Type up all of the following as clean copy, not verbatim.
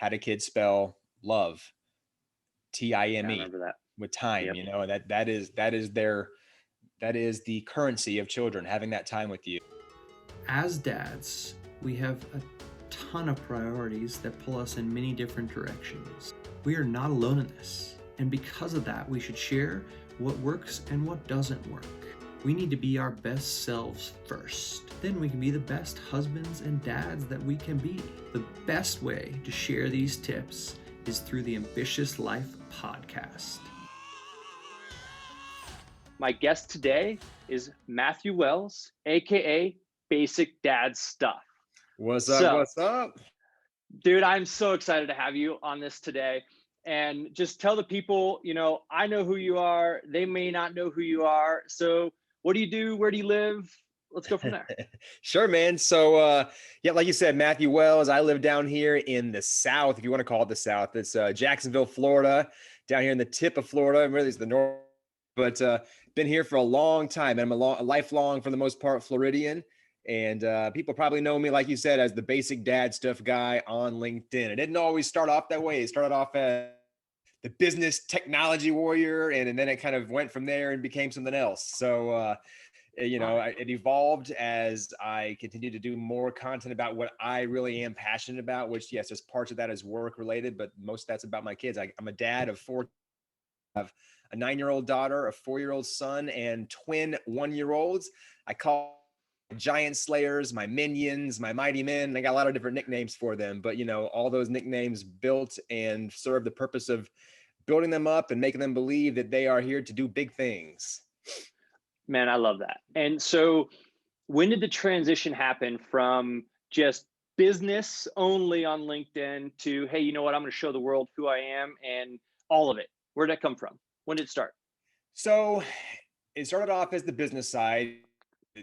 how do kids spell love? Yeah, I Time, remember that. with time, Yep. you know, that is the currency of children, having that time with you. As dads, we have a ton of priorities that pull us in many different directions. We are not alone in this, and because of that, we should share what works and what doesn't work. We need to be our best selves first. Then we can be the best husbands and dads that we can be. The best way to share these tips is through the Ambitious Life podcast. My guest today is Matthew Wells, aka Basic Dad Stuff. What's up? So, What's up? dude, I'm so excited to have you on this today. And just tell the people, I know who you are. They may not know who you are. So, what do you do? Where do you live? Let's go from there. Sure, man. So, yeah, like you said, Matthew Wells, I live down here in the South, if you want to call it the South. It's Jacksonville, Florida, down here in the tip of Florida. Really, it's the north, but been here for a long time. And I'm a lifelong, for the most part, Floridian. And people probably know me, like you said, as the Basic Dad Stuff guy on LinkedIn. It didn't always start off that way. It started off as the business technology warrior, and then it kind of went from there and became something else. So, it evolved as I continued to do more content about what I really am passionate about, which, yes, there's parts of that is work related, but most of that's about my kids. I'm a dad of four. I have a 9-year-old daughter, a 4-year-old son, and twin 1-year-olds. I call giant slayers, my minions, my mighty men. I got a lot of different nicknames for them, but all those nicknames built and serve the purpose of building them up and making them believe that they are here to do big things. Man, I love that. And so, when did the transition happen from just business only on LinkedIn to, hey, you know what? I'm going to show the world who I am and all of it. Where did that come from? When did it start? So it started off as the business side.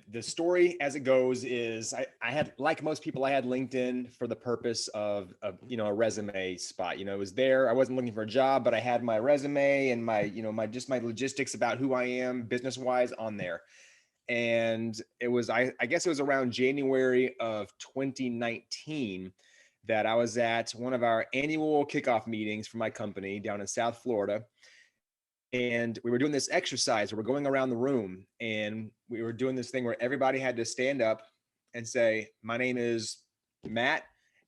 The story as it goes is I had, like most people, I had LinkedIn for the purpose of a resume spot. It was there. I wasn't looking for a job, but I had my resume and my logistics about who I am business wise on there. And it was, I guess it was around January of 2019 that I was at one of our annual kickoff meetings for my company down in South Florida. And we were doing this exercise where we're going around the room, and we were doing this thing where everybody had to stand up and say, my name is Matt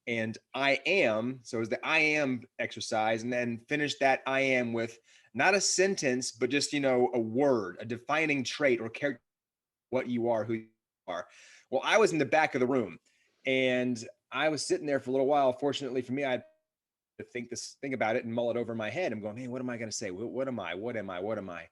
and I am. So it was the I am exercise, and then finish that I am with not a sentence, but just, a word, a defining trait or character, what you are, who you are. Well, I was in the back of the room, and I was sitting there for a little while. Fortunately for me, I had to think about it and mull it over in my head. I'm going, man, what am I going to say? What am I? What am I? What am I?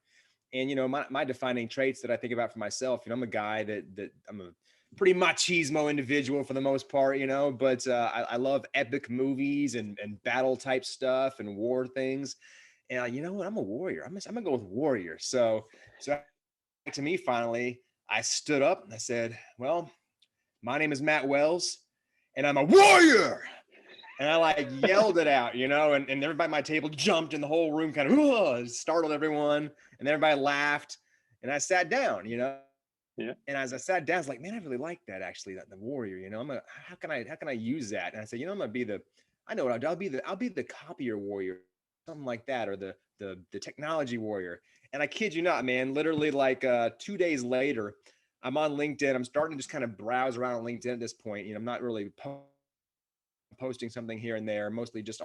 And my defining traits that I think about for myself, I'm a guy that I'm a pretty machismo individual for the most part, but I love epic movies and battle type stuff and war things. And you know what? I'm a warrior. I'm gonna go with warrior. So to me, finally, I stood up and I said, well, my name is Matt Wells and I'm a warrior. And I yelled it out, and everybody at my table jumped, and the whole room kind of startled everyone, and everybody laughed. And I sat down, Yeah. And as I sat down, I was like, man, I really like that, actually, that the warrior, how can I use that? And I said, I'm gonna be I'll be the copier warrior, something like that, or the technology warrior. And I kid you not, man, literally 2 days later, I'm on LinkedIn. I'm starting to just kind of browse around on LinkedIn at this point. I'm not really posting something here and there, mostly just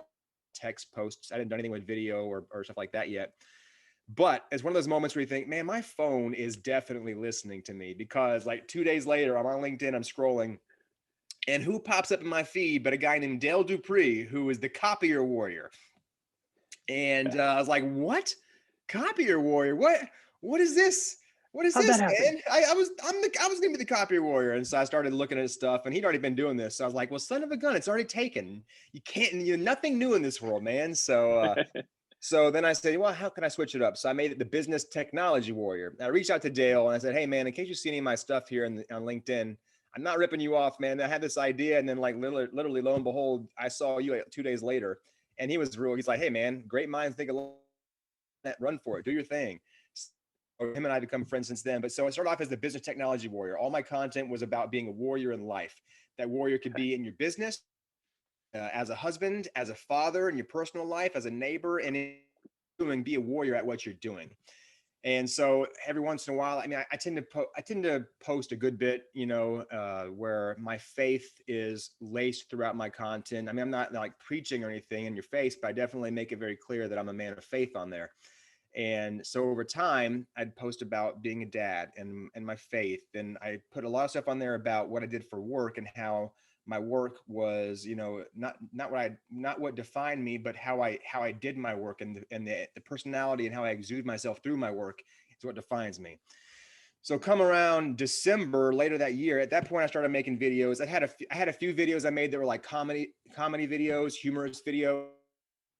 text posts. I didn't do anything with video or stuff like that yet. But it's one of those moments where you think, man, my phone is definitely listening to me, because 2 days later, I'm on LinkedIn, I'm scrolling, and who pops up in my feed but a guy named Dale Dupree, who is the copier warrior. And I was like, what? Copier warrior? What is this? What is How'd that this, happen? man? I was gonna be the copier warrior. And so I started looking at his stuff, and he'd already been doing this. So I was like, well, son of a gun, it's already taken. You're nothing new in this world, man. So then I said, well, how can I switch it up? So I made it the business technology warrior. I reached out to Dale and I said, hey man, in case you see any of my stuff here on LinkedIn, I'm not ripping you off, man. I had this idea, and then literally lo and behold, I saw you 2 days later. And he's like, hey man, great minds think alike, run for it, do your thing. Him and I become friends since then. But so I started off as the business technology warrior. All my content was about being a warrior in life. That warrior could be in your business, as a husband, as a father, in your personal life, as a neighbor, and be a warrior at what you're doing. And so every once in a while, I mean, I tend to post a good bit, where my faith is laced throughout my content. I mean, I'm not like preaching or anything in your face, but I definitely make it very clear that I'm a man of faith on there. And so over time, I'd post about being a dad and my faith. And I put a lot of stuff on there about what I did for work and how my work was, not what defined me, but how I did my work, and the personality and how I exude myself through my work is what defines me. So come around December later that year, at that point I started making videos. I had a few videos I made that were like comedy videos, humorous videos.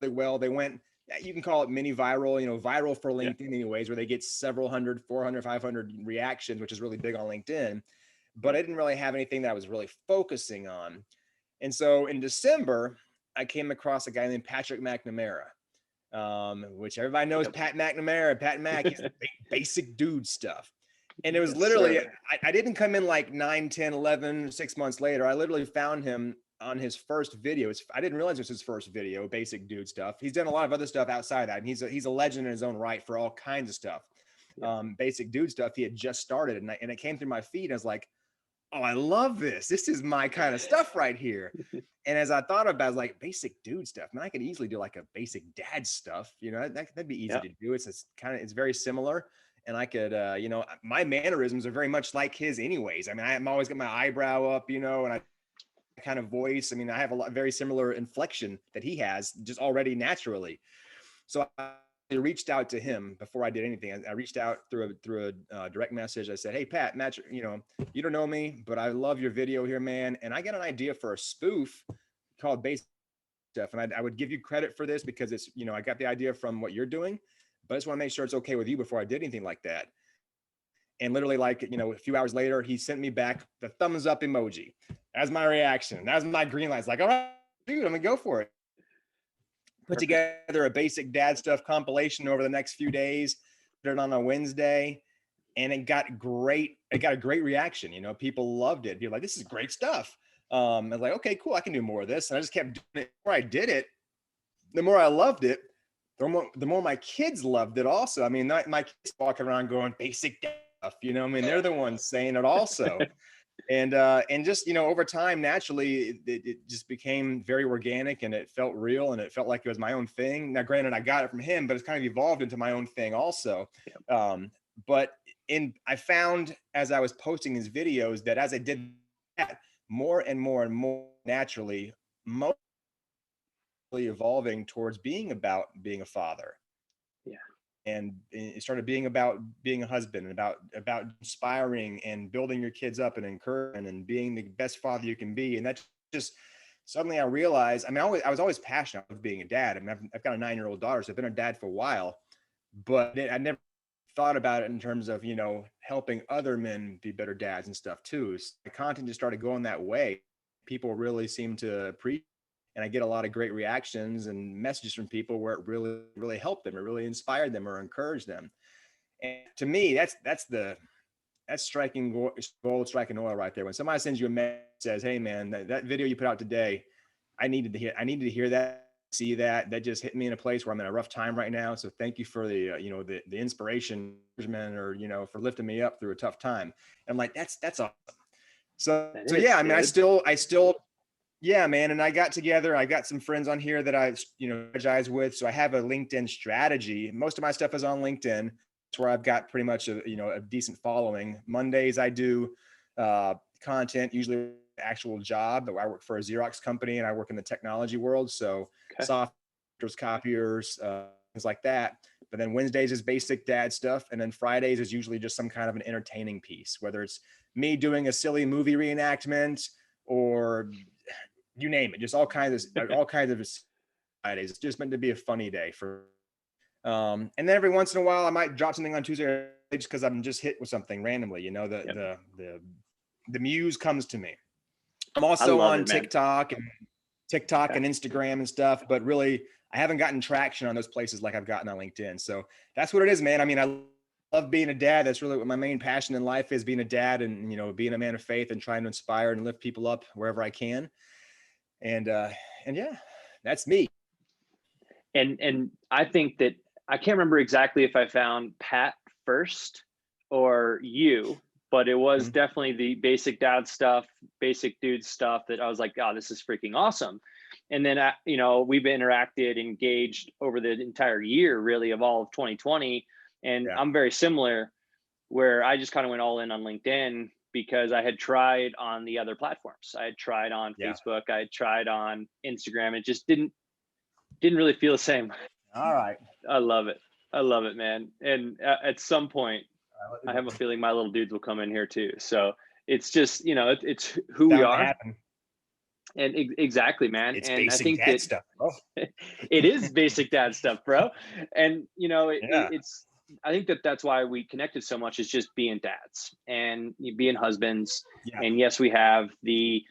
Well, they went, you can call it mini viral, viral for LinkedIn anyways, where they get several hundred, 400, 500 reactions, which is really big on LinkedIn. But I didn't really have anything that I was really focusing on. And so in December, I came across a guy named Patrick McNamara, which everybody knows. Pat McNamara, Pat Mac, is basic dude stuff. And it was literally, I didn't come in like 9, 10, 11, 6 months later. I literally found him on his first video. I didn't realize it was his first video, basic dude stuff. He's done a lot of other stuff outside that. And he's a legend in his own right for all kinds of stuff. Basic dude stuff. He had just started, and it came through my feed. And I was like, oh, I love this. This is my kind of stuff right here. And as I thought about it, I was like, basic dude stuff, man, I could easily do like a basic dad stuff. That'd be easy to do. It's very similar. And I could, my mannerisms are very much like his anyways. I mean, I'm always got my eyebrow up, and I kind of voice. I mean, I have a very similar inflection that he has just already naturally. So I reached out to him before I did anything. I reached out through a direct message. I said, hey, Pat, Matt, you don't know me, but I love your video here, man. And I got an idea for a spoof called Basic Stuff. And I would give you credit for this because it's, I got the idea from what you're doing, but I just want to make sure it's okay with you before I did anything like that. And literally a few hours later, he sent me back the thumbs up emoji. That's my reaction. That's my green light. It's like, all right, dude, I'm gonna go for it. Put together a basic dad stuff compilation over the next few days, put it on a Wednesday, and it got a great reaction. People loved it. You're like, this is great stuff. I was like, okay, cool. I can do more of this. And I just kept doing it. The more I did it, the more I loved it. The more my kids loved it also. I mean, my kids walking around going basic dad stuff, I mean, they're the ones saying it also. And just, over time, naturally, it just became very organic, and it felt real, and it felt like it was my own thing. Now, granted, I got it from him, but it's kind of evolved into my own thing also. But I found as I was posting these videos that as I did that, more and more and more naturally, mostly evolving towards being about being a father. And it started being about being a husband, and about inspiring and building your kids up and encouraging and being the best father you can be. And that's just, suddenly I realized, I mean, I was always passionate about being a dad. I mean, I've got a 9-year-old daughter, so I've been a dad for a while, but I never thought about it in terms of, helping other men be better dads and stuff too. So the content just started going that way. People really seem to appreciate. And I get a lot of great reactions and messages from people where it really, really helped them, or really inspired them, or encouraged them. And to me, that's striking gold, striking oil right there. When somebody sends you a message, says, "Hey, man, that video you put out today, I needed to hear that, see that. That just hit me in a place where I'm in a rough time right now. So thank you for the the inspiration, or for lifting me up through a tough time." And I'm like, that's awesome. So yeah, I mean, I still. Yeah, man. And I got some friends on here that I, strategize with. So I have a LinkedIn strategy. Most of my stuff is on LinkedIn. It's where I've got pretty much a decent following. Mondays I do content, usually actual job. I work for a Xerox company, and I work in the technology world. So software, copiers, things like that. But then Wednesdays is basic dad stuff. And then Fridays is usually just some kind of an entertaining piece, whether it's me doing a silly movie reenactment or you name it, just all kinds of Fridays. It's just meant to be a funny day for. And then every once in a while, I might drop something on Tuesday just because I'm just hit with something randomly. The muse comes to me. I'm also on TikTok and Instagram and stuff, but really, I haven't gotten traction on those places like I've gotten on LinkedIn. So that's what it is, man. I mean, I love being a dad. That's really what my main passion in life is, being a dad, and being a man of faith and trying to inspire and lift people up wherever I can. And yeah, that's me. And I think that I can't remember exactly if I found Pat first or you, but it was Mhm. definitely the basic dad stuff, basic dude stuff that I was like, oh, this is freaking awesome. And then we've interacted, engaged over the entire year, really, of all of 2020. And Yeah. I'm very similar, where I just kind of went all in on LinkedIn because I had tried on the other platforms. I had tried on Yeah. Facebook, I had tried on Instagram. It just didn't really feel the same. All right. I love it. I love it, man. And at some point, I have a feeling my little dudes will come in here too. So it's just, it's who we Bound to are. happen. And exactly, man. It's And I basic think dad that stuff. Oh, it is basic dad stuff, bro. And, yeah. I think that that's why we connected so much, is just being dads and being husbands. Yeah. And yes, we have the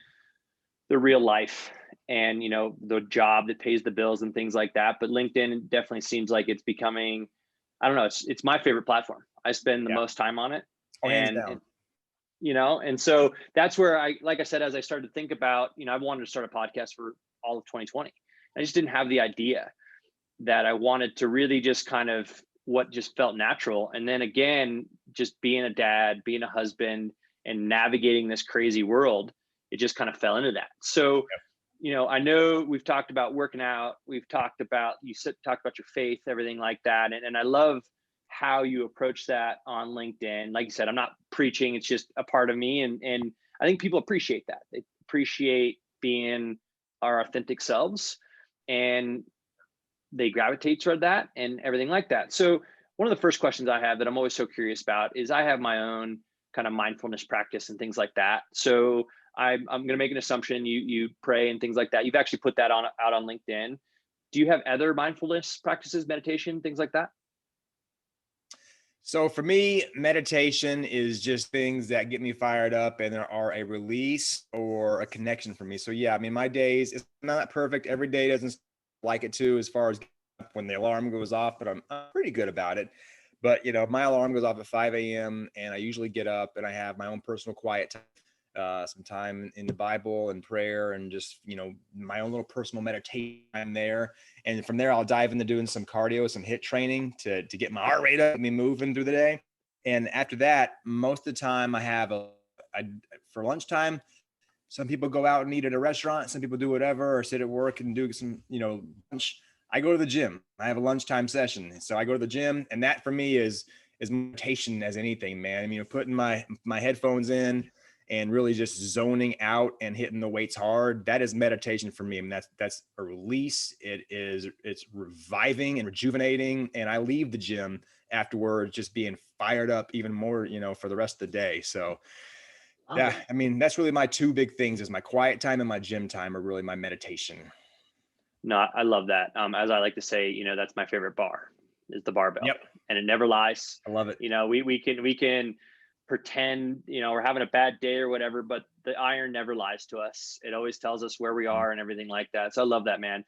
real life and the job that pays the bills and things like that, but LinkedIn definitely seems like it's becoming, I don't know, it's my favorite platform. I spend the Yeah. most time on it. Oh, hands and down. and so that's where like I said, as I started to think about, I wanted to start a podcast for all of 2020. I just didn't have the idea that I wanted to really just kind of what just felt natural. And then again, just being a dad, being a husband, and navigating this crazy world, it just kind of fell into that. So, I know we've talked about working out, we've talked about, talked about your faith, everything like that. And I love how you approach that on LinkedIn. Like you said, I'm not preaching, it's just a part of me. And I think people appreciate that. They appreciate being our authentic selves. And they gravitate toward that and everything like that. So one of the first questions I have that I'm always so curious about is, I have my own kind of mindfulness practice and things like that. So I'm going to make an assumption you pray and things like that. You've actually put that out on LinkedIn. Do you have other mindfulness practices, meditation, things like that? So for me, meditation is just things that get me fired up and there are a release or a connection for me. So yeah, I mean, my days, it's not perfect. Every day doesn't like it to, as far as when the alarm goes off, but I'm pretty good about it. But my alarm goes off at 5 a.m. and I usually get up and I have my own personal quiet time, some time in the Bible and prayer and just, my own little personal meditation time there. And from there, I'll dive into doing some cardio, some HIIT training to get my heart rate up, me moving through the day. And after that, most of the time I have for lunchtime, some people go out and eat at a restaurant. Some people do whatever, or sit at work and do some, lunch. I go to the gym. I have a lunchtime session. So I go to the gym, and that for me is meditation as anything, man. I mean, putting my headphones in and really just zoning out and hitting the weights hard. That is meditation for me. I mean, that's a release. It's reviving and rejuvenating. And I leave the gym afterwards just being fired up even more, for the rest of the day. So yeah, I mean, that's really my two big things, is my quiet time and my gym time are really my meditation. No, I love that. As I like to say, that's my favorite bar, is the barbell. Yep. And it never lies. I love it. We can pretend, we're having a bad day or whatever, but the iron never lies to us. It always tells us where we are and everything like that. So I love that, man.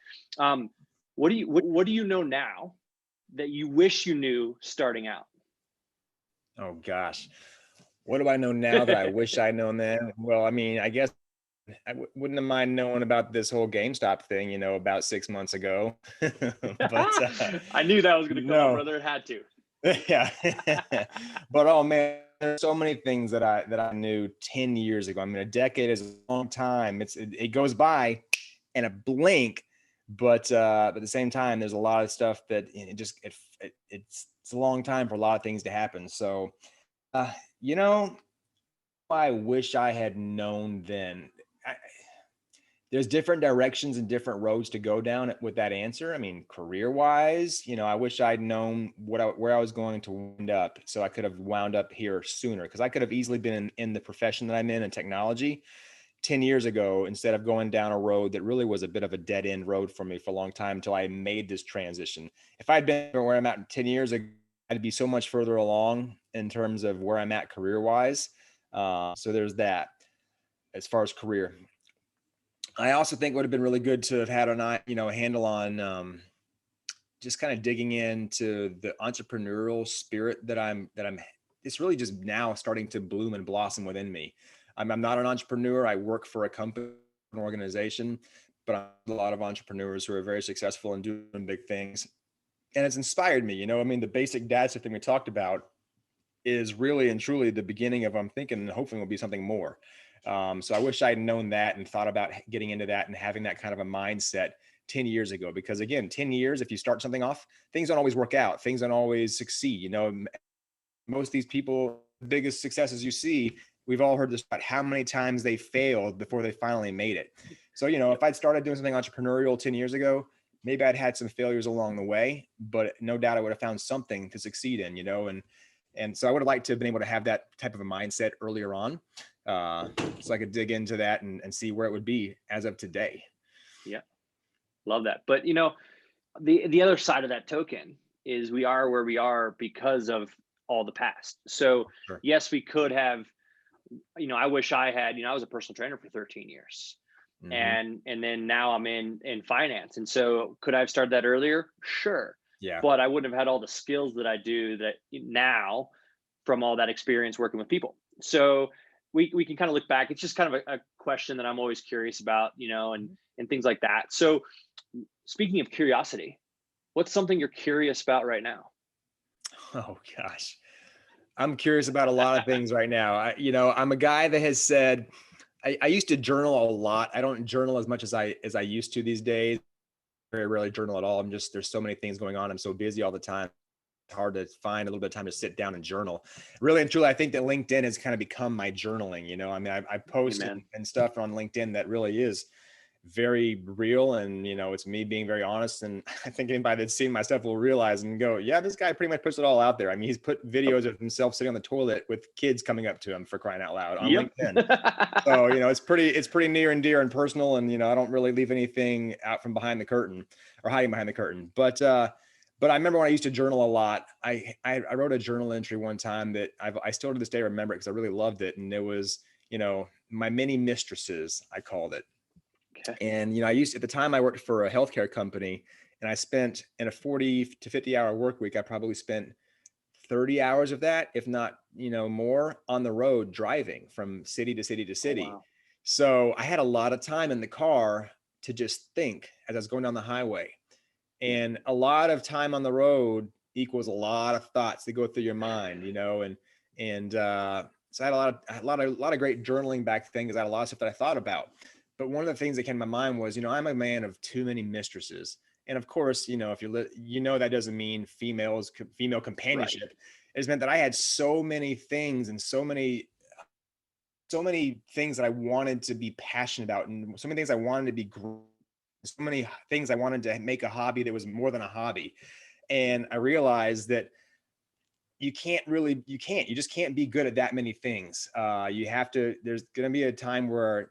What do you know now that you wish you knew starting out? Oh gosh. What do I know now that I wish I'd known then? Well, I mean, I guess I wouldn't have mind knowing about this whole GameStop thing, about 6 months ago. But I knew that was going to come up, no, brother. It had to. yeah. But oh man, there's so many things that I knew 10 years ago. I mean, a decade is a long time. It goes by in a blink, but at the same time, there's a lot of stuff that it's a long time for a lot of things to happen. So, uh, you know, I wish I had known then. There's different directions and different roads to go down with that answer. I mean, career wise, I wish I'd known where I was going to wind up, so I could have wound up here sooner, because I could have easily been in the profession that I'm in technology 10 years ago, instead of going down a road that really was a bit of a dead end road for me for a long time until I made this transition. If I'd been where I'm at 10 years ago, I'd be so much further along in terms of where I'm at career wise. So there's that as far as career. I also think it would have been really good to have had a handle on just kind of digging into the entrepreneurial spirit that it's really just now starting to bloom and blossom within me. I'm not an entrepreneur. I work for a company, an organization, but I'm a lot of entrepreneurs who are very successful and doing big things. And it's inspired me, I mean, the basic dad stuff thing we talked about is really and truly the beginning of, I'm thinking, and hopefully will be something more. So I wish I'd known that and thought about getting into that and having that kind of a mindset 10 years ago, because again, 10 years, if you start something off, things don't always work out. Things don't always succeed. Most of these people, biggest successes you see, we've all heard this about how many times they failed before they finally made it. So, if I'd started doing something entrepreneurial 10 years ago, maybe I'd had some failures along the way, but no doubt I would have found something to succeed in, and so I would have liked to have been able to have that type of a mindset earlier on, so I could dig into that and see where it would be as of today. Yeah, love that. But the other side of that token is we are where we are because of all the past. So Sure. yes, we could have, I wish I had, I was a personal trainer for 13 years. Mm-hmm. And then now I'm in finance. And so could I have started that earlier? Sure. Yeah. But I wouldn't have had all the skills that I do that now from all that experience working with people. So we can kind of look back. It's just kind of a question that I'm always curious about, and things like that. So speaking of curiosity, what's something you're curious about right now? Oh gosh. I'm curious about a lot of things right now. I'm a guy that has said, I used to journal a lot. I don't journal as much as I used to these days. Very rarely journal at all. There's so many things going on. I'm so busy all the time. It's hard to find a little bit of time to sit down and journal. Really and truly, I think that LinkedIn has kind of become my journaling. I mean, I post and stuff on LinkedIn that really is very real, and it's me being very honest, and I think anybody that's seen my stuff will realize and go, yeah, this guy pretty much puts it all out there. I mean, he's put videos of himself sitting on the toilet with kids coming up to him, for crying out loud, on LinkedIn. So it's pretty near and dear and personal, and I don't really leave anything out from behind the curtain or hiding behind the curtain. But I remember when I used to journal a lot, I wrote a journal entry one time that I still to this day remember it because I really loved it, and it was my mini mistresses, I called it. Okay. And, at the time I worked for a healthcare company, and I spent, in a 40 to 50 hour work week, I probably spent 30 hours of that, if not, more, on the road driving from city to city to city. Oh, wow. So I had a lot of time in the car to just think as I was going down the highway, and a lot of time on the road equals a lot of thoughts that go through your mind, so I had a lot of great journaling back then, because I had a lot of stuff that I thought about. But one of the things that came to my mind was, I'm a man of too many mistresses. And of course, if that doesn't mean female companionship. Right. It just meant that I had so many things and so many things that I wanted to be passionate about, and so many things I wanted to be so many things I wanted to make a hobby that was more than a hobby. And I realized that you just can't be good at that many things. There's going to be a time where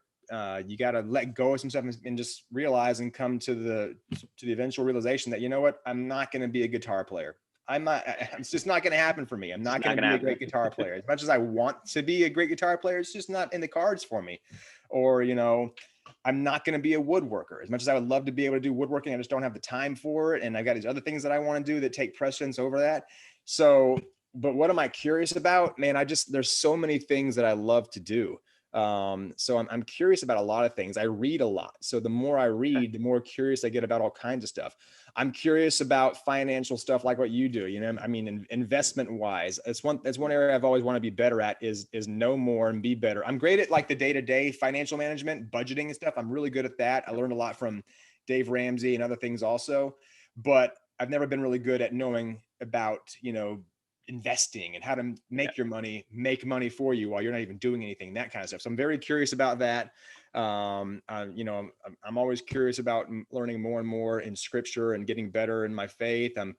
you got to let go of some stuff and just realize and come to the eventual realization that, I'm not going to be a guitar player. It's just not going to happen for me. I'm not going to be a great guitar player. As much as I want to be a great guitar player, it's just not in the cards for me. Or, I'm not going to be a woodworker. As much as I would love to be able to do woodworking, I just don't have the time for it. And I've got these other things that I want to do that take precedence over that. So, but what am I curious about? Man, there's so many things that I love to do. So I'm curious about a lot of things. I read a lot. So the more I read, the more curious I get about all kinds of stuff. I'm curious about financial stuff like what you do, I mean, investment wise, it's one area I've always wanted to be better at is know more and be better. I'm great at like the day-to-day financial management, budgeting and stuff. I'm really good at that. I learned a lot from Dave Ramsey and other things also, but I've never been really good at knowing about, investing and how to make your money make money for you while you're not even doing anything, that kind of stuff. So I'm very curious about that. I'm always curious about learning more and more in scripture and getting better in my faith. I'm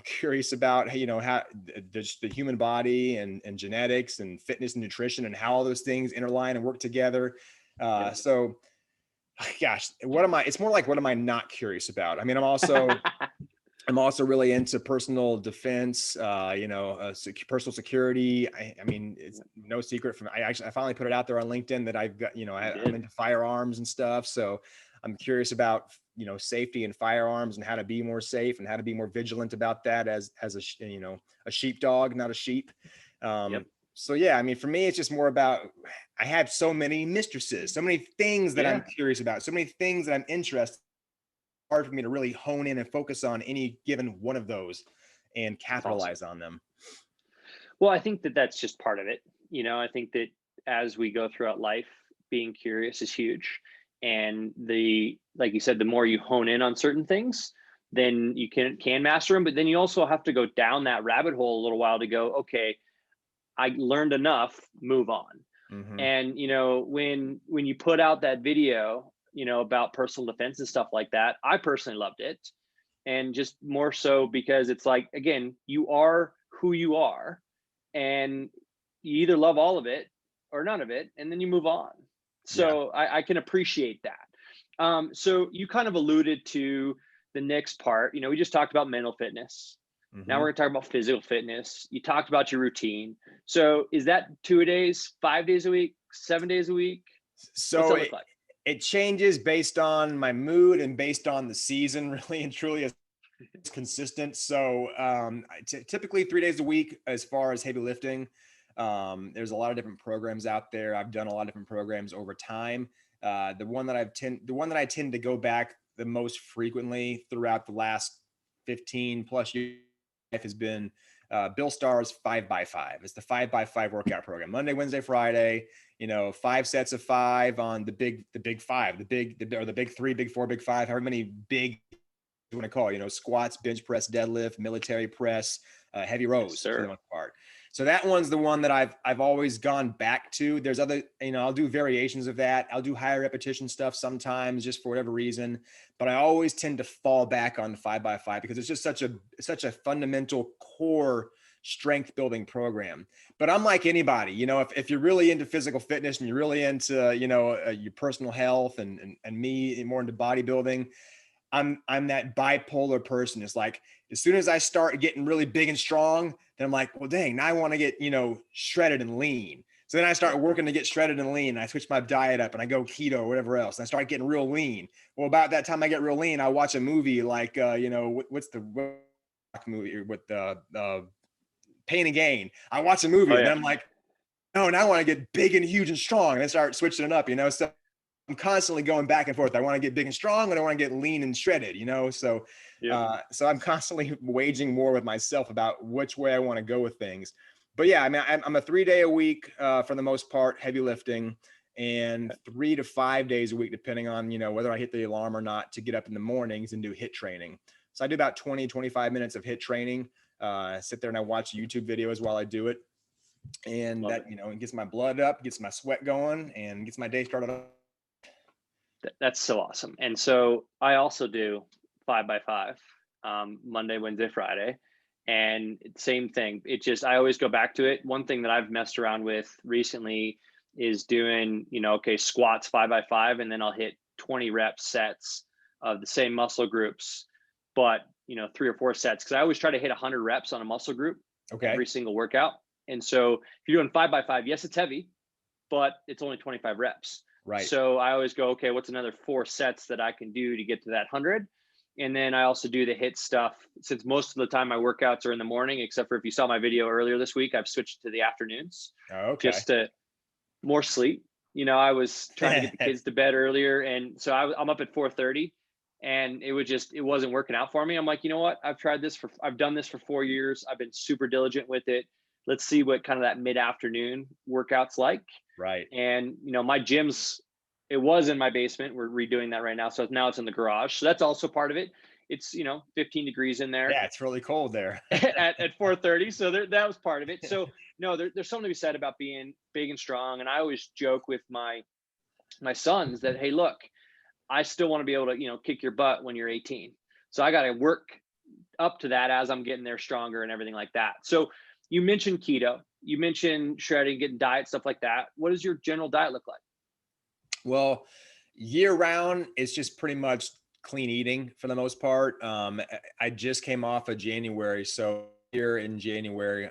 curious about, how the human body and genetics and fitness and nutrition and how all those things interline and work together. So gosh, it's more like, what am I not curious about? I mean, I'm also really into personal defense, personal security. I mean, it's no secret I finally put it out there on LinkedIn that I've got, I'm into firearms and stuff. So I'm curious about, safety and firearms and how to be more safe and how to be more vigilant about that as a sheepdog, not a sheep. So yeah, I mean, for me, it's just more about, I have so many mistresses, so many things that I'm Yeah, curious about, so many things that I'm interested. Hard for me to really hone in and focus on any given one of those and that's awesome. capitalize on them. Well, I think that that's just part of it. I think that as we go throughout life, being curious is huge. And like you said, the more you hone in on certain things, then you can master them. But then you also have to go down that rabbit hole a little while to go, okay, I learned enough, move on. Mm-hmm. And when you put out that video, about personal defense and stuff like that, I personally loved it. And just more so because it's like, again, you are who you are, and you either love all of it or none of it, and then you move on. Yeah. So I can appreciate that. So you kind of alluded to the next part. We just talked about mental fitness. Now Mm-hmm. we're going to talk about physical fitness. You talked about your routine. So is that 2 days, 5 days a week, 7 days a week? What's So that it, look like? it changes based on my mood and based on the season, really and truly. It's consistent. So typically 3 days a week as far as heavy lifting. There's a lot of different programs out there. I've done a lot of different programs over time. The one that I tend to go back the most frequently throughout the last 15 plus years has been Bill Starr's 5x5. It's the 5x5 workout program. Monday, Wednesday, Friday. 5 sets of 5 on the big five, or the big 3, big 4, big 5. However many big you want to call, squats, bench press, deadlift, military press, heavy Yes, rows for the sir. most part. So that one's the one that I've always gone back to. There's other, I'll do variations of that. I'll do higher repetition stuff sometimes just for whatever reason, but I always tend to fall back on the 5x5 because it's just such a fundamental core strength building program. But I'm like anybody, if you're really into physical fitness and you're really into, your personal health and me more into bodybuilding, I'm that bipolar person. It's like, as soon as I start getting really big and strong, then I'm like, well, dang, now I want to get, shredded and lean. So then I start working to get shredded and lean. And I switch my diet up and I go keto or whatever else. And I start getting real lean. Well, about that time I get real lean, I watch a movie like, what's the movie with the Pain and Gain. I watch a movie Oh and yeah. then I'm like, no, now I want to get big and huge and strong. And I start switching it up, So I'm constantly going back and forth. I want to get big and strong, and I want to get lean and shredded, So, Yep. so I'm constantly waging war with myself about which way I want to go with things. But yeah, I mean, I'm a 3 day a week for the most part, heavy lifting, and 3 to 5 days a week, depending on whether I hit the alarm or not, to get up in the mornings and do HIIT training. So I do about 25 minutes of HIIT training. Sit there and I watch YouTube videos while I do it, and Love that it. it gets my blood up, gets my sweat going, and gets my day started off. That's so awesome. And so I also do 5x5, Monday, Wednesday, Friday. And same thing. I always go back to it. One thing that I've messed around with recently is doing, okay, squats 5x5, and then I'll hit 20 rep sets of the same muscle groups, but 3 or 4 sets. Cause I always try to hit 100 reps on a muscle group Okay. every single workout. And so if you're doing 5x5, yes, it's heavy, but it's only 25 reps. Right. So I always go, okay, what's another 4 sets that I can do to get to that 100? And then I also do the HIIT stuff. Since most of the time my workouts are in the morning, except for if you saw my video earlier this week, I've switched to the afternoons Okay. just to more sleep. I was trying to get the kids to bed earlier. And so I'm up at 4:30, and it wasn't working out for me. I'm like, you know what? I've done this for 4 years. I've been super diligent with it. Let's see what kind of that mid-afternoon workout's like. Right. And it was in my basement. We're redoing that right now, so now it's in the garage. So that's also part of it. It's 15 degrees in there Yeah, it's really cold there. at 4:30, so that was part of it. So no, there's something to be said about being big and strong. And I always joke with my sons that, hey, look, I still want to be able to kick your butt when you're 18. So I got to work up to that as I'm getting there stronger and everything like that. So you mentioned keto, you mentioned shredding, getting diet, stuff like that. What does your general diet look like? Well, year round, it's just pretty much clean eating for the most part. I just came off of January. So here in January,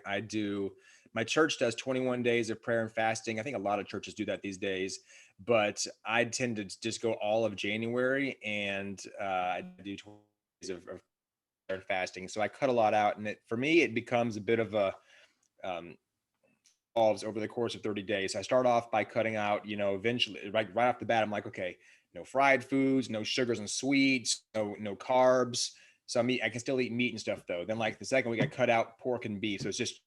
my church does 21 days of prayer and fasting. I think a lot of churches do that these days, but I tend to just go all of January, and I do 20 days of prayer and fasting. So I cut a lot out, and for me, it becomes a bit of a, over the course of 30 days. So I start off by cutting out, eventually right off the bat, I'm like, okay, no fried foods, no sugars and sweets, no carbs. So I can still eat meat and stuff though. Then like the second week I cut out pork and beef. So it's just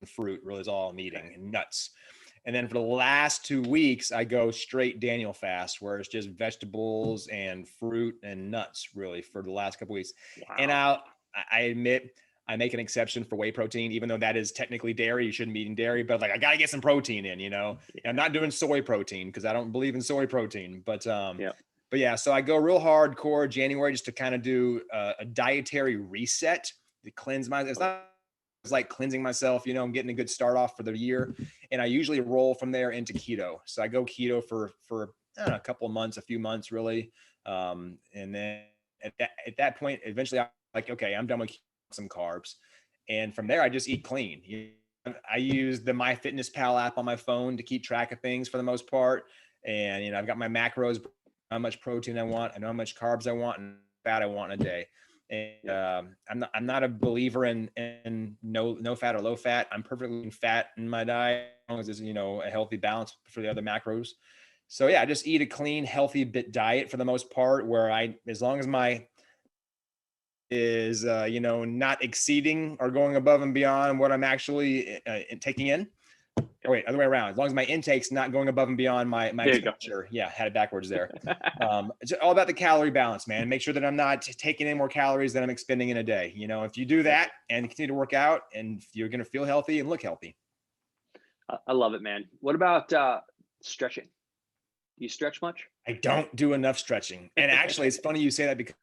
fruit really is all I'm eating, and nuts. And then for the last 2 weeks, I go straight Daniel fast, where it's just vegetables and fruit and nuts really for the last couple weeks. And Wow. I admit I make an exception for whey protein, even though that is technically dairy. You shouldn't be eating dairy, but like I gotta get some protein in, And I'm not doing soy protein because I don't believe in soy protein. Yeah. But yeah, so I go real hardcore January just to kind of do a dietary reset to cleanse my. It's like cleansing myself. I'm getting a good start off for the year, and I usually roll from there into keto. So I go keto for I don't know, a couple of months, a few months really, and then at that point, eventually I'm like, okay, I'm done with some carbs, and from there I just eat clean. I use the MyFitnessPal app on my phone to keep track of things for the most part, and I've got my macros, how much protein I want, I know how much carbs I want, and fat I want in a day. And I'm not a believer in no fat or low fat. I'm perfectly fat in my diet as long as there's a healthy balance for the other macros. So yeah, I just eat a clean, healthy bit diet for the most part, where as long as my is not exceeding or going above and beyond what I'm actually taking in. Oh, wait, other way around. As long as my intake's not going above and beyond my expenditure. Yeah, had it backwards there. It's all about the calorie balance, man. Make sure that I'm not taking in more calories than I'm expending in a day. If you do that and continue to work out, and you're going to feel healthy and look healthy. I love it, man. What about stretching? Do you stretch much? I don't do enough stretching. And actually, it's funny you say that because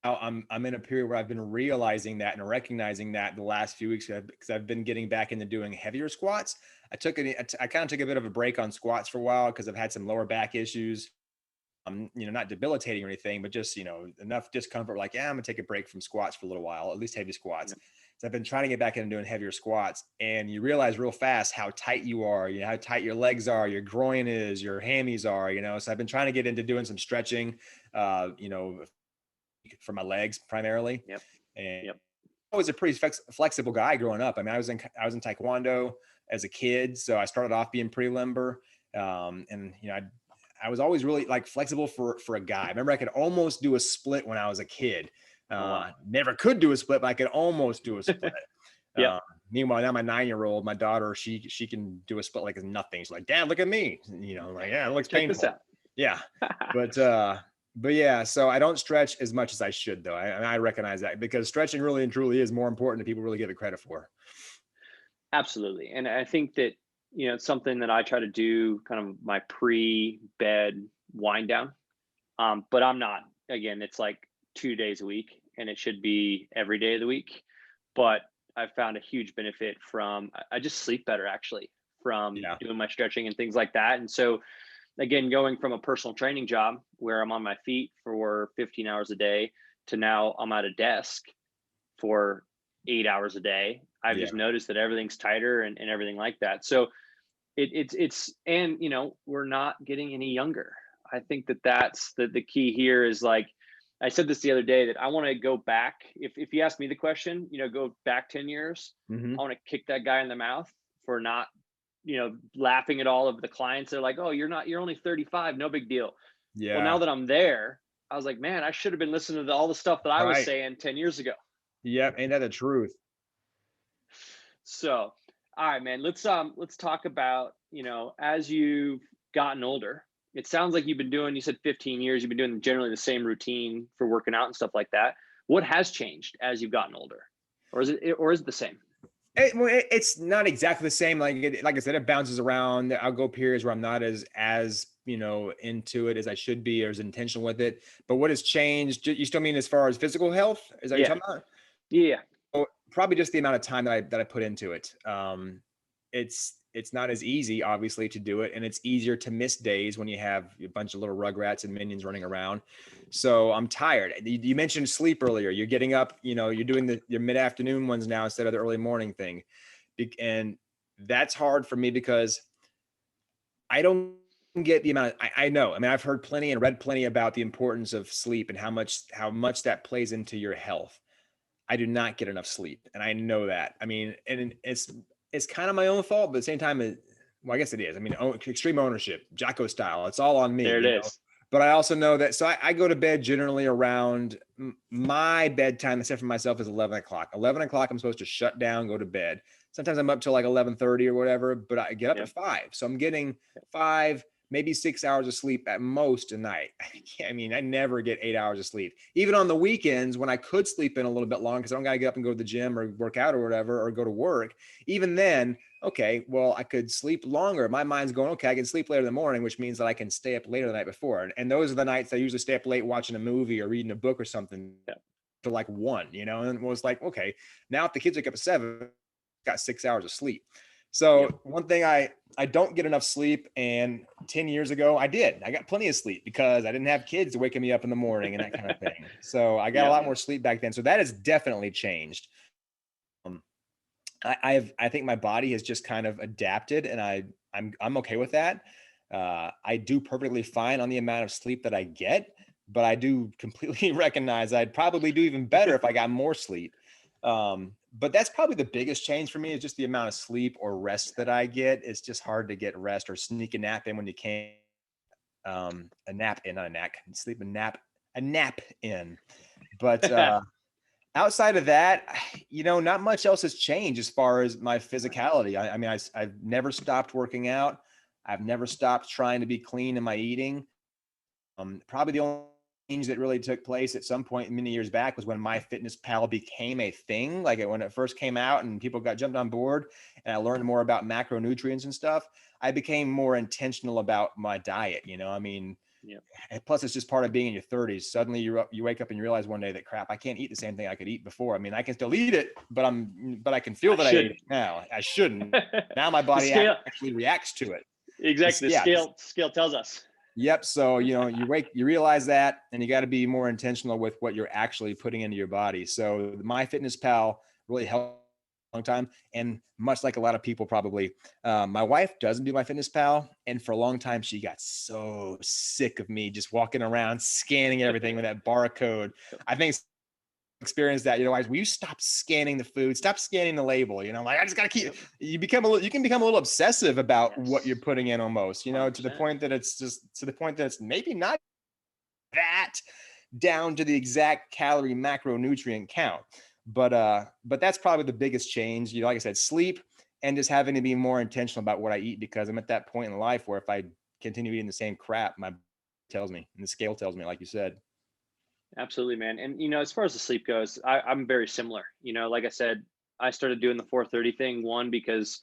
I'm in a period where I've been realizing that and recognizing that the last few weeks because I've been getting back into doing heavier squats. I kind of took a bit of a break on squats for a while because I've had some lower back issues. Not debilitating or anything, but just enough discomfort. Like, yeah, I'm gonna take a break from squats for a little while, at least heavy squats. Yeah. So I've been trying to get back into doing heavier squats, and you realize real fast how tight you are. How tight your legs are, your groin is, your hammies are. So I've been trying to get into doing some stretching. For my legs primarily. Yep. And I was a pretty flexible guy growing up. I mean, I was in Taekwondo as a kid, so I started off being pretty limber. And I was always really like flexible for a guy. I remember I could almost do a split when I was a kid. Never could do a split, but I could almost do a split. Meanwhile, now my 9-year-old, my daughter, she can do a split like it's nothing. She's like, Dad, look at me. Like, yeah, it looks painful. Yeah. But yeah, so I don't stretch as much as I should, though. I recognize that because stretching really and truly is more important than people really give it credit for. Absolutely. And I think that, it's something that I try to do kind of my pre-bed wind down. But I'm not, again, it's like 2 days a week and it should be every day of the week. But I've found a huge benefit from, I just sleep better actually from doing my stretching and things like that. And so, again, going from a personal training job where I'm on my feet for 15 hours a day to now I'm at a desk for 8 hours a day, I've just noticed that everything's tighter and everything like that. So it's and we're not getting any younger. I think that's the key here is like, I said this the other day that I want to go back. If you ask me the question, go back 10 years, I want to kick that guy in the mouth for not laughing at all of the clients. They're like, oh, you're only 35. No big deal. Yeah. Well, now that I'm there, I was like, man, I should have been listening to all the stuff that I was saying 10 years ago. Yep. Ain't that the truth? So, all right, man, let's talk about, as you've gotten older, it sounds like you said 15 years, you've been doing generally the same routine for working out and stuff like that. What has changed as you've gotten older? Or is it the same? It's not exactly the same. Like I said, it bounces around. I'll go periods where I'm not as into it as I should be or as intentional with it. But what has changed? You still mean as far as physical health? Is that what you're talking about? Yeah. Well, probably just the amount of time that I put into it. It's not as easy, obviously, to do it, and it's easier to miss days when you have a bunch of little rugrats and minions running around. So I'm tired. You mentioned sleep earlier. You're getting up, you're doing your mid-afternoon ones now instead of the early morning thing. And that's hard for me because I don't get the amount I know. I mean, I've heard plenty and read plenty about the importance of sleep and how much that plays into your health. I do not get enough sleep, and I know that. I mean, and it's kind of my own fault, but at the same time, well, I guess it is. I mean, extreme ownership, Jocko style. It's all on me. There it is. But I also know that, so I go to bed generally around my bedtime, except for myself, is 11 o'clock. 11 o'clock, I'm supposed to shut down, go to bed. Sometimes I'm up till like 11:30 or whatever, but I get up at 5. So I'm getting 5, maybe 6 hours of sleep at most a night. I mean, I never get 8 hours of sleep. Even on the weekends when I could sleep in a little bit long because I don't got to get up and go to the gym or work out or whatever, or go to work. Even then, okay, well, I could sleep longer. My mind's going, okay, I can sleep later in the morning, which means that I can stay up later the night before. And those are the nights I usually stay up late watching a movie or reading a book or something to like 1, you know, and it was like, okay, now if the kids wake up at 7, got 6 hours of sleep. So one thing I don't get enough sleep, and 10 years ago I got plenty of sleep because I didn't have kids waking me up in the morning and that kind of thing. So I got a lot more sleep back then. So that has definitely changed. I think my body has just kind of adapted, and I'm okay with that. I do perfectly fine on the amount of sleep that I get, but I do completely recognize I'd probably do even better if I got more sleep. But that's probably the biggest change for me, is just the amount of sleep or rest that I get. It's just hard to get rest or sneak a nap in when you can't. A nap in, not a nap, sleep a nap in. But outside of that, you know, not much else has changed as far as my physicality. I mean, I've never stopped working out. I've never stopped trying to be clean in my eating. Probably the only change that really took place at some point many years back was when MyFitnessPal became a thing. Like when it first came out and people jumped on board, and I learned more about macronutrients and stuff, I became more intentional about my diet. You know, I mean, and plus it's just part of being in your 30s. Suddenly you wake up and you realize one day that, crap, I can't eat the same thing I could eat before. I mean, I can still eat it, but I can feel that I ate it now. I shouldn't. Now my body actually reacts to it. Exactly. The scale tells us. Yep. So, you know, you realize that, and you got to be more intentional with what you're actually putting into your body. So MyFitnessPal really helped a long time. And much like a lot of people probably, my wife doesn't do MyFitnessPal. And for a long time, she got so sick of me just walking around scanning everything with that barcode. I think experience that, you know, will you stop scanning the food, stop scanning the label, you know, like I just got to keep, you can become a little obsessive about what you're putting in, almost, you know, 100%. To the point that it's maybe not that down to the exact calorie macronutrient count. But that's probably the biggest change, you know, like I said, sleep, and just having to be more intentional about what I eat, because I'm at that point in life where if I continue eating the same crap, my tells me, and the scale tells me, like you said. Absolutely, man. And you know, as far as the sleep goes, I'm very similar. You know, like I said, I started doing the 4:30 thing, one, because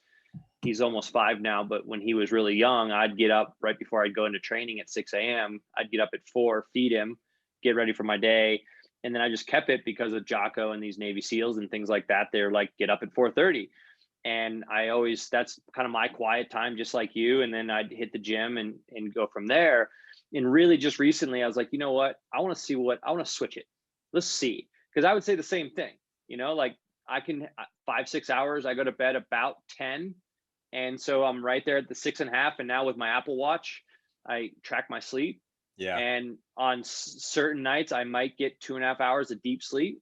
he's almost 5 now, but when he was really young, I'd get up right before I'd go into training at 6 a.m. I'd get up at 4, feed him, get ready for my day. And then I just kept it because of Jocko and these Navy SEALs and things like that. They're like, get up at 4:30. And that's kind of my quiet time, just like you. And then I'd hit the gym and go from there. And really just recently, I was like, you know what? I want to switch it. Let's see. Because I would say the same thing, you know, like I can 5-6 hours, I go to bed about 10. And so I'm right there at the 6.5. And now with my Apple Watch, I track my sleep. Yeah. And on certain nights, I might get 2.5 hours of deep sleep.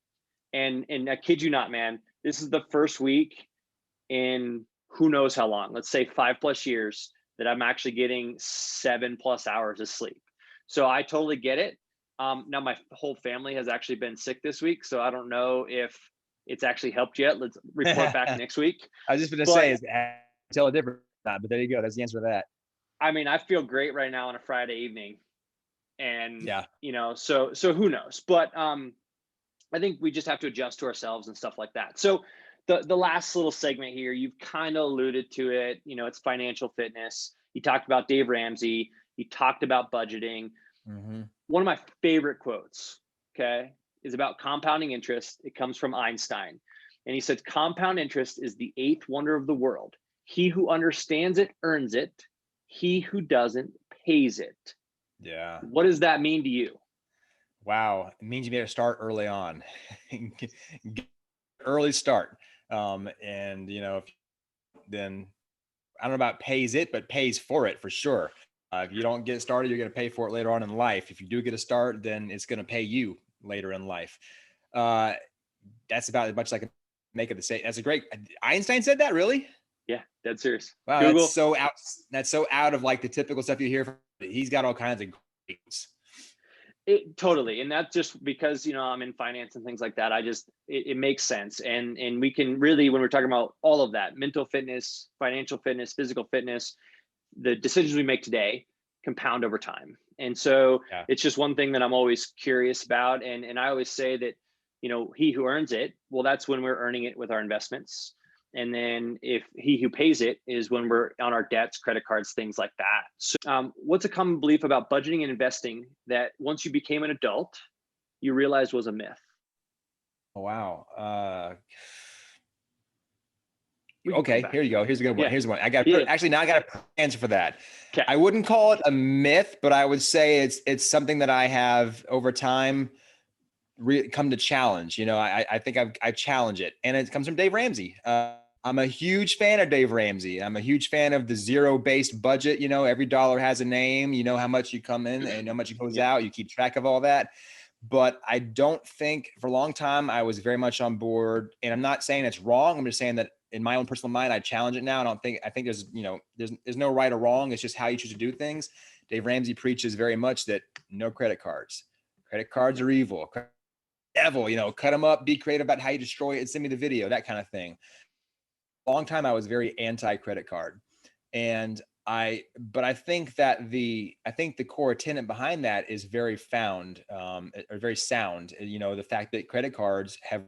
And I kid you not, man, this is the first week in who knows how long, let's say 5+ years, that I'm actually getting 7+ hours of sleep. So I totally get it. Now my whole family has actually been sick this week, so I don't know if it's actually helped yet. Let's report back next week. I was just going to say, tell a different, but there you go. That's the answer to that. I mean, I feel great right now on a Friday evening, and you know, so who knows? But I think we just have to adjust to ourselves and stuff like that. So the last little segment here, you've kind of alluded to it, you know, it's financial fitness. You talked about Dave Ramsey. You talked about budgeting. Mm-hmm. One of my favorite quotes, okay, is about compounding interest. It comes from Einstein. And he said, compound interest is the 8th wonder of the world. He who understands it earns it. He who doesn't pays it. Yeah. What does that mean to you? Wow. It means you better start early on. Early start. And you know, then I don't know about pays it, but pays for it for sure. If you don't get started, you're going to pay for it later on in life. If you do get a start, then it's going to pay you later in life. That's about as much as I can make of the say. That's a great, Einstein said that, really? Yeah, dead serious. Wow, Google. that's so out of like the typical stuff you hear from. He's got all kinds of greats. It totally, and that's just because I'm in finance and things like that. It makes sense, and we can really, when we're talking about all of that, mental fitness, financial fitness, physical fitness, the decisions we make today compound over time. And so Yeah. it's just one thing that I'm always curious about, and I always say that he who earns it, well, that's when we're earning it with our investments. And then if he who pays it is when we're on our debts, credit cards, things like that. So what's a common belief about budgeting and investing that once you became an adult, you realized was a myth? Oh, wow. We can come Okay, back here you to go. that. Here's a good one. Yeah. Here's one. Yeah. Actually, now I got an answer for that. Okay. I wouldn't call it a myth, but I would say it's something that I have over time come to challenge. I think I challenge it, and it comes from Dave Ramsey. I'm a huge fan of Dave Ramsey. I'm a huge fan of the zero-based budget. Every dollar has a name. You know how much you come in and how much it goes out. You keep track of all that. But I don't think for a long time I was very much on board. And I'm not saying it's wrong. I'm just saying that in my own personal mind, I challenge it now. I think there's no right or wrong. It's just how you choose to do things. Dave Ramsey preaches very much that no credit cards. Credit cards are evil. Devil, cut them up, be creative about how you destroy it, and send me the video, that kind of thing. Long time I was very anti-credit card. But I think the core tenet behind that is very or very sound. The fact that credit cards have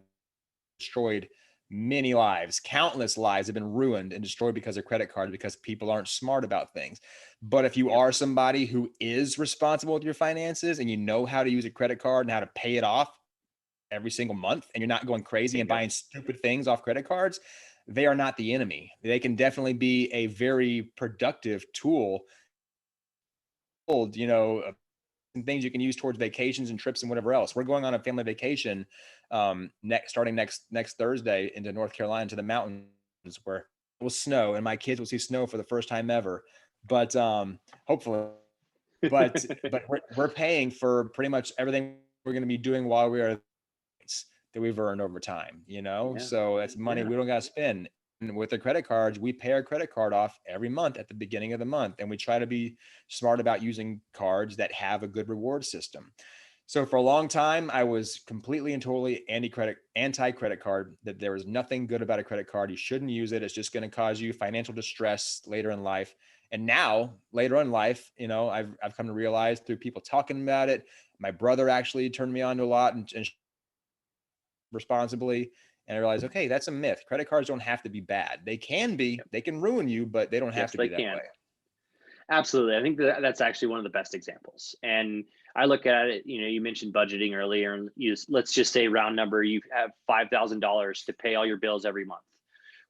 destroyed many lives, countless lives have been ruined and destroyed because of credit cards, because people aren't smart about things. But if you are somebody who is responsible with your finances and you know how to use a credit card and how to pay it off every single month, and you're not going crazy and buying stupid things off credit cards, they are not the enemy. They can definitely be a very productive tool, and things you can use towards vacations and trips and whatever else. We're going on a family vacation starting next Thursday into North Carolina to the mountains where it will snow, and my kids will see snow for the first time ever. But hopefully, but we're paying for pretty much everything we're going to be doing while we are that we've earned over time, so that's money we don't got to spend. And with the credit cards, we pay our credit card off every month at the beginning of the month, and we try to be smart about using cards that have a good reward system. So for a long time, I was completely and totally anti-credit card, that there was nothing good about a credit card. You shouldn't use it. It's just going to cause you financial distress later in life. And now later in life, I've come to realize through people talking about it. My brother actually turned me on to a lot and responsibly. And I realized, okay, that's a myth. Credit cards don't have to be bad. They can be, they can ruin you, but they don't have to be that way. Absolutely. I think that's actually one of the best examples. And I look at it, you mentioned budgeting earlier, and let's just say round number, you have $5,000 to pay all your bills every month.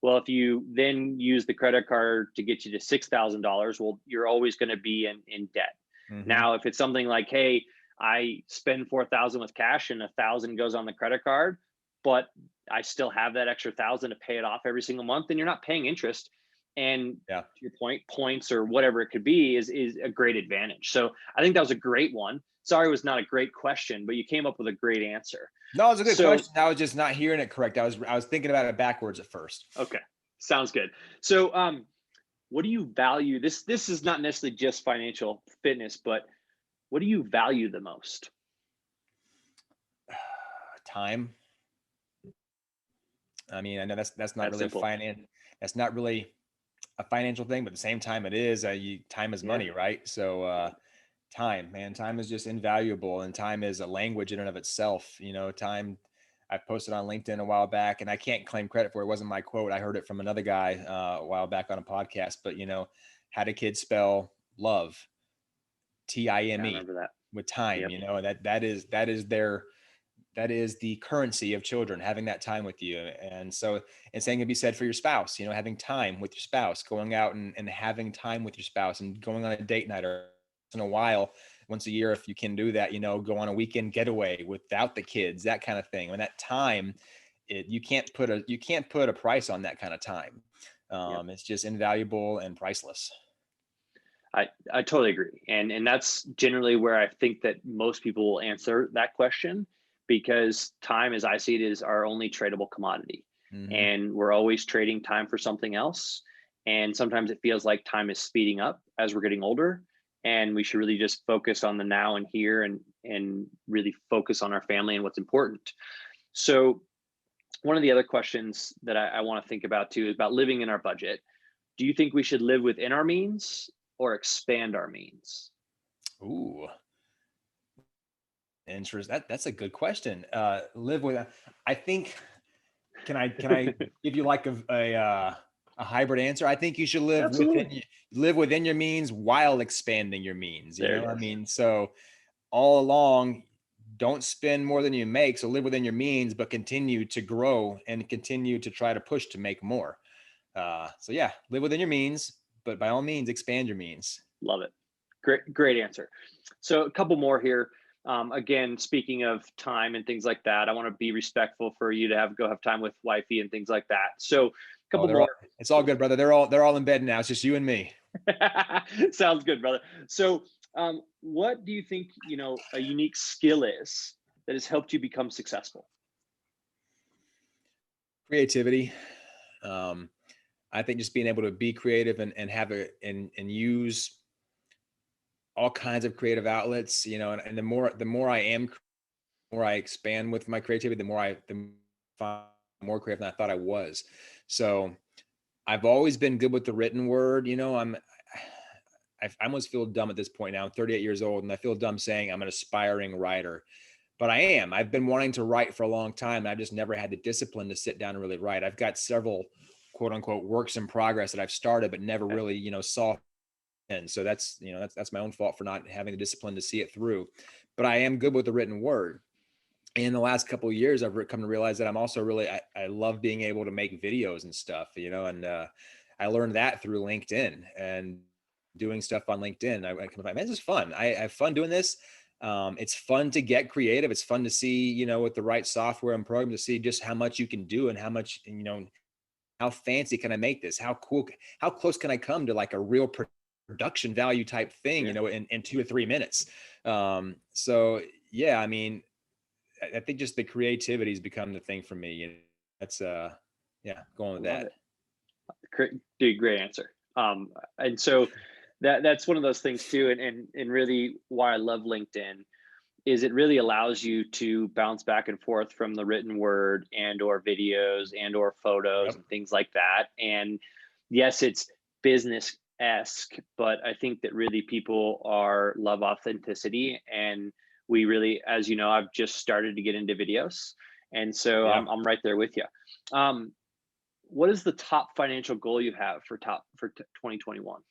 Well, if you then use the credit card to get you to $6,000, well, you're always going to be in debt. Mm-hmm. Now, if it's something like, hey, I spend 4,000 with cash and 1,000 goes on the credit card, but I still have that extra 1,000 to pay it off every single month, and you're not paying interest. And to your point, points or whatever it could be is a great advantage. So I think that was a great one. Sorry, it was not a great question, but you came up with a great answer. No, it was a good question. I was just not hearing it correct. I was thinking about it backwards at first. Okay, sounds good. So what do you value? This is not necessarily just financial fitness, but what do you value the most? Time. I mean, I know that's not really simple. That's not really a financial thing, but at the same time it is. Time is money, right? So time, man, time is just invaluable, and time is a language in and of itself. Time. I posted on LinkedIn a while back, and I can't claim credit for it. It wasn't my quote. I heard it from another guy a while back on a podcast. But how do kids spell love? TIME. I remember that. With time. Yep. That is the currency of children, having that time with you. And so, and saying can be said for your spouse, having time with your spouse, going out and having time with your spouse, and going on a date night, or once in a while, once a year, if you can do that, go on a weekend getaway without the kids, that kind of thing. And that time, you can't put a price on that kind of time. It's just invaluable and priceless. I totally agree. And that's generally where I think that most people will answer that question, because time, as I see it, is our only tradable commodity. Mm-hmm. And we're always trading time for something else. And sometimes it feels like time is speeding up as we're getting older, and we should really just focus on the now and here, and really focus on our family and what's important. So one of the other questions that I want to think about too is about living in our budget. Do you think we should live within our means or expand our means? Ooh, interest. That's a good question. Live with. I think. Can I give you like a hybrid answer? I think you should Absolutely. live within your means while expanding your means. You There know, it I is. mean, so all along, don't spend more than you make. So live within your means, but continue to grow and continue to try to push to make more. So yeah, live within your means, but by all means, expand your means. Love it. Great answer. So a couple more here. Again, speaking of time and things like that, I want to be respectful for you to go have time with wifey and things like that. So a Oh, couple more. it's all good, brother. They're all in bed now. It's just you and me. Sounds good, brother. So what do you think, a unique skill is that has helped you become successful? Creativity. Um, I think just being able to be creative and have it and use all kinds of creative outlets, and the more I am, the more I expand with my creativity, the find more creative than I thought I was. So I've always been good with the written word. I almost feel dumb at this point now. I'm 38 years old, and I feel dumb saying I'm an aspiring writer, but I am. I've been wanting to write for a long time, and I've just never had the discipline to sit down and really write. I've got several quote unquote works in progress that I've started, but never Okay. really, saw. And so that's my own fault for not having the discipline to see it through. But I am good with the written word. In the last couple of years, I've come to realize that I'm also really, I love being able to make videos and stuff, and I learned that through LinkedIn and doing stuff on LinkedIn. I come like, man, this is fun. I have fun doing this. It's fun to get creative. It's fun to see, with the right software and program to see just how much you can do and how much, how fancy can I make this? How cool, how close can I come to like a real production value type thing, Yeah. in 2 or 3 minutes. So yeah, I mean, I think just the creativity has become the thing for me. That's yeah, going with Love that. it. Dude, great answer. And so that's one of those things too. And really why I love LinkedIn is it really allows you to bounce back and forth from the written word and or videos and or photos Yep. and things like that. And yes, it's business esque, but I think that really people are love authenticity. And we really, as you know, I've just started to get into videos. And so Yeah. I'm right there with you. Um, what is the top financial goal you have for 2021?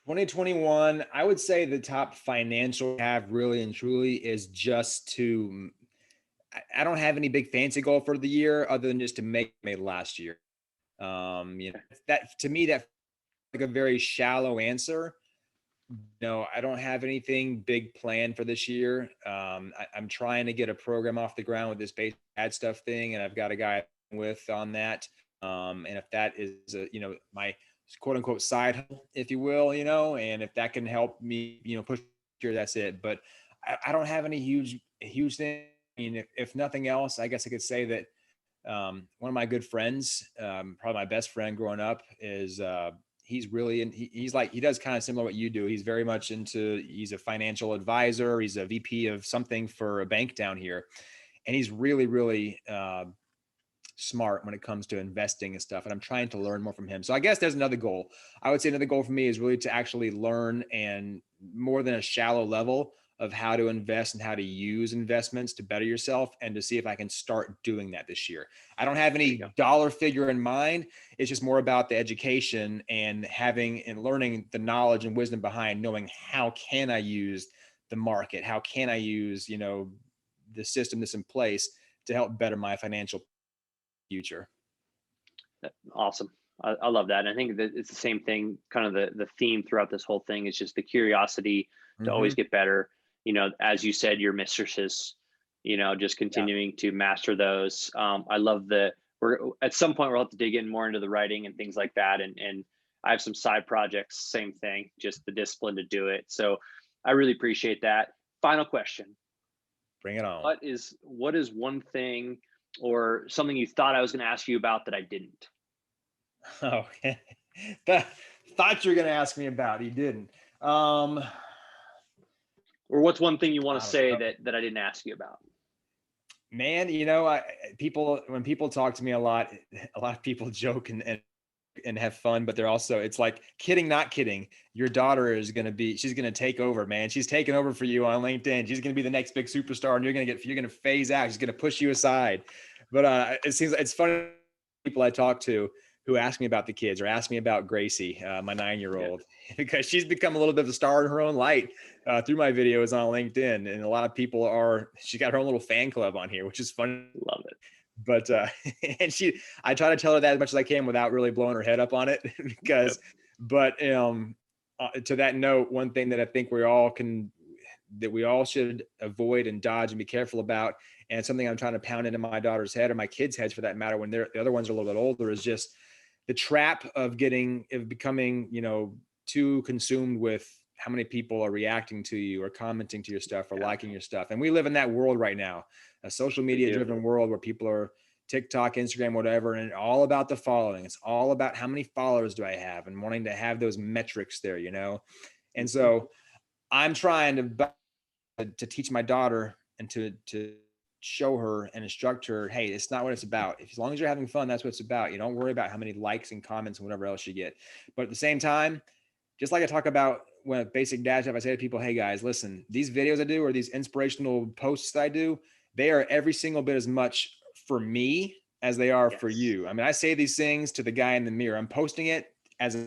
2021, I would say the top financial I have really and truly is just to, I don't have any big fancy goal for the year other than just to make made last year. That to me, that like a very shallow answer. No, I don't have anything big planned for this year. I'm trying to get a program off the ground with this base ad stuff thing, and I've got a guy with on that. And if that is, my quote unquote side hustle, if you will, and if that can help me, push here, that's it. But I don't have any huge thing. I mean, if nothing else, I guess I could say that one of my good friends, probably my best friend growing up, is he's really he's like he does kind of similar what you do. He's very much he's a financial advisor. He's a VP of something for a bank down here, and he's really really smart when it comes to investing and stuff. And I'm trying to learn more from him. So I guess there's another goal. I would say another goal for me is really to actually learn, and more than a shallow level, of how to invest and how to use investments to better yourself, and to see if I can start doing that this year. I don't have There you any go. dollar figure in mind. It's just more about the education and having and learning the knowledge and wisdom behind knowing how can I use the market? How can I use, the system that's in place to help better my financial future. Awesome. I love that. And I think that it's the same thing, kind of the theme throughout this whole thing is just the curiosity to always Mm-hmm. get better. As you said, your mistresses, just Yeah. continuing to master those. I love we're at some point we'll have to dig in more into the writing and things like that. And I have some side projects, same thing, just the discipline to do it. So I really appreciate that. Final question. Bring it on. What is one thing or something you thought I was going to ask you about that I didn't? Oh, that thought you were going to ask me about. You didn't. Or what's one thing you want to I don't say know. that I didn't ask you about? Man, when people talk to me a lot of people joke and have fun, but they're also, it's like kidding, not kidding. Your daughter is she's going to take over, man. She's taking over for you on LinkedIn. She's going to be the next big superstar, and you're going to phase out. She's going to push you aside. But it seems it's funny, people I talk to who ask me about the kids or ask me about Gracie, my 9-year-old, because she's become a little bit of a star in her own light through my videos on LinkedIn. And a lot of people she got her own little fan club on here, which is fun. Love it. But and I try to tell her that as much as I can without really blowing her head up on it, because, but to that note, one thing that I think that we all should avoid and dodge and be careful about, and something I'm trying to pound into my daughter's head, or my kids' heads for that matter, when the other ones are a little bit older, is just the trap of becoming, too consumed with how many people are reacting to you or commenting to your stuff or liking your stuff. And we live in that world right now, a social media driven world where people are TikTok, Instagram, whatever, and all about the following. It's all about how many followers do I have, and wanting to have those metrics there, And so I'm trying to teach my daughter and to show her and instruct her, hey, it's not what it's about. As long as you're having fun, that's what it's about. You don't worry about how many likes and comments and whatever else you get. But at the same time, just like I talk about when basic dad stuff, I say to people, hey guys, listen, these videos I do or these inspirational posts that I do, they are every single bit as much for me as they are for you. I mean, I say these things to the guy in the mirror. I'm posting it as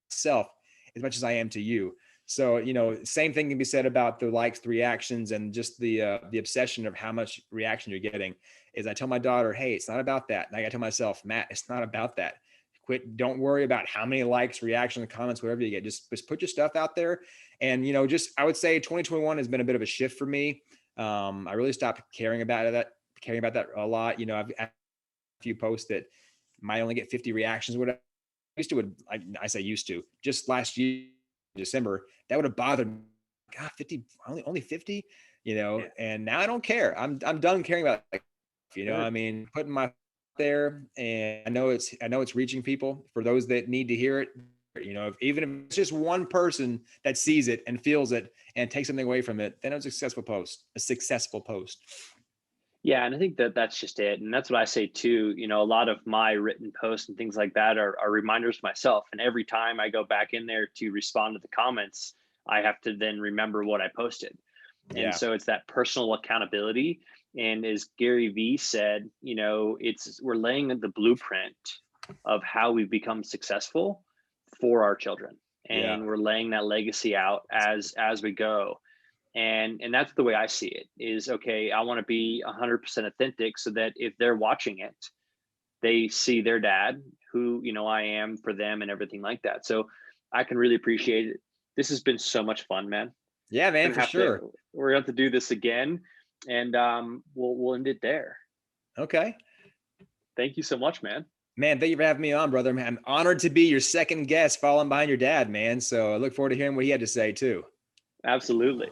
self as much as I am to you. So, same thing can be said about the likes, the reactions, and just the obsession of how much reaction you're getting. Is I tell my daughter, hey, it's not about that. And I got to tell myself, Matt, it's not about that. Quit. Don't worry about how many likes, reactions, comments, whatever you get. Just put your stuff out there. And, I would say 2021 has been a bit of a shift for me. I really stopped caring about that a lot. I've a few posts that might only get 50 reactions, whatever. I say used to, just last year, December, that would have bothered me. God, 50, only 50, and now I don't care. I'm done caring about that. I mean, putting my there, and I know it's reaching people for those that need to hear it. Even if it's just one person that sees it and feels it and takes something away from it, then it's a successful post. Yeah. And I think that's just it. And that's what I say too. A lot of my written posts and things like that are reminders to myself. And every time I go back in there to respond to the comments, I have to then remember what I posted. And so it's that personal accountability. And as Gary Vee said, we're laying the blueprint of how we've become successful for our children. And we're laying that legacy out as we go. And that's the way I see it is, okay, I want to be 100% authentic so that if they're watching it, they see their dad, who, I am for them and everything like that. So I can really appreciate it. This has been so much fun, man. Yeah, man, for sure. We're going to have to do this again, and we'll end it there. Okay. Thank you so much, man. Man, thank you for having me on, brother. I'm honored to be your second guest following behind your dad, man. So I look forward to hearing what he had to say too. Absolutely.